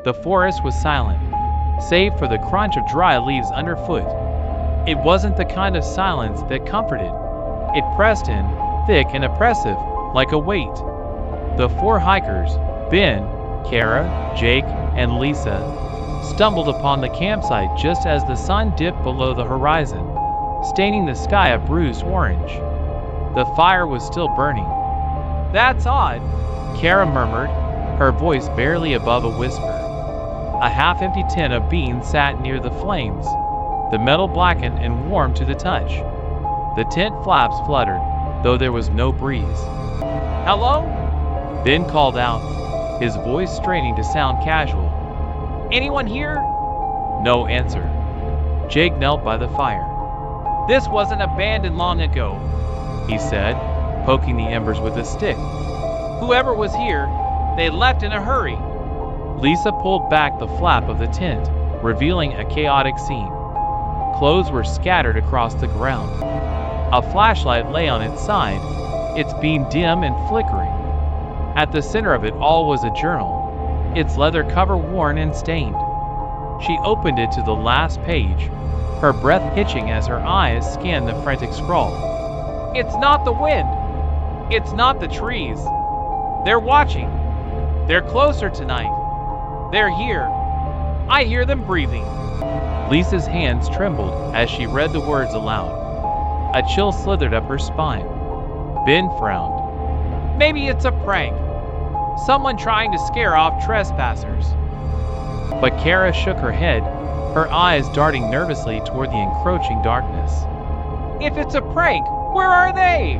The forest was silent, save for the crunch of dry leaves underfoot. It wasn't the kind of silence that comforted. It pressed in, thick and oppressive, like a weight. The four hikers, Ben, Kara, Jake, and Lisa, stumbled upon the campsite just as the sun dipped below the horizon, staining the sky a bruised orange. The fire was still burning. "That's odd," Kara murmured, her voice barely above a whisper. A half-empty tin of beans sat near the flames, the metal blackened and warm to the touch. The tent flaps fluttered, though there was no breeze. "Hello?" Ben called out, his voice straining to sound casual. "Anyone here?" No answer. Jake knelt by the fire. "This wasn't abandoned long ago," he said, poking the embers with a stick. "Whoever was here, they left in a hurry." Lisa pulled back the flap of the tent, revealing a chaotic scene. Clothes were scattered across the ground. A flashlight lay on its side, its beam dim and flickering. At the center of it all was a journal, its leather cover worn and stained. She opened it to the last page, her breath hitching as her eyes scanned the frantic scrawl. "It's not the wind. It's not the trees. They're watching. They're closer tonight. They're here. I hear them breathing." Lisa's hands trembled as she read the words aloud. A chill slithered up her spine. Ben frowned. "Maybe it's a prank. Someone trying to scare off trespassers." But Kara shook her head, her eyes darting nervously toward the encroaching darkness. "If it's a prank, where are they?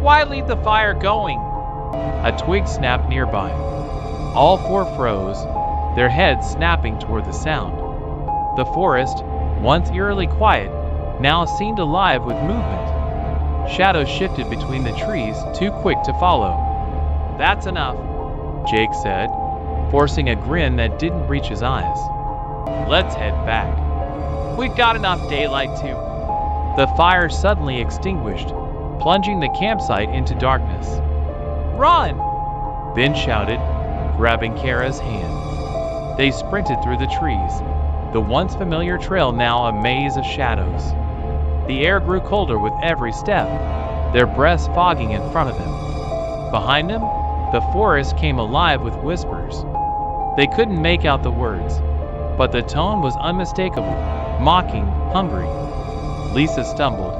Why leave the fire going?" A twig snapped nearby. All four froze, their heads snapping toward the sound. The forest, once eerily quiet, now seemed alive with movement. Shadows shifted between the trees, too quick to follow. "That's enough," Jake said, forcing a grin that didn't reach his eyes. "Let's head back. We've got enough daylight to..." The fire suddenly extinguished, plunging the campsite into darkness. "Run!" Ben shouted, grabbing Kara's hand. They sprinted through the trees, the once familiar trail now a maze of shadows. The air grew colder with every step, their breaths fogging in front of them. Behind them, the forest came alive with whispers. They couldn't make out the words, but the tone was unmistakable, mocking, hungry. Lisa stumbled,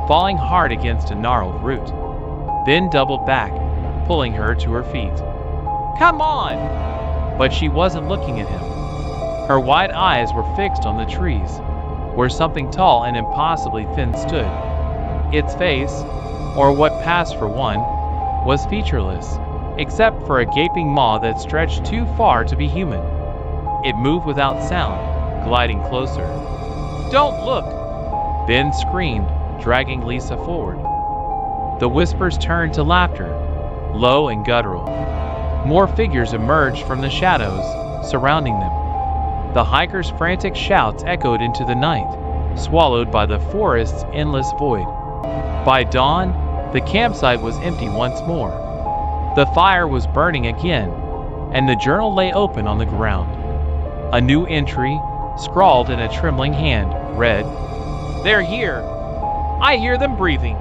falling hard against a gnarled root. Ben doubled back, pulling her to her feet. "Come on!" But she wasn't looking at him. Her wide eyes were fixed on the trees, where something tall and impossibly thin stood. Its face, or what passed for one, was featureless, except for a gaping maw that stretched too far to be human. It moved without sound, gliding closer. "Don't look!" Ben screamed, dragging Lisa forward. The whispers turned to laughter, low and guttural. More figures emerged from the shadows, surrounding them. The hikers' frantic shouts echoed into the night, swallowed by the forest's endless void. By dawn, the campsite was empty once more. The fire was burning again, and the journal lay open on the ground. A new entry, scrawled in a trembling hand, read, "They're here. I hear them breathing."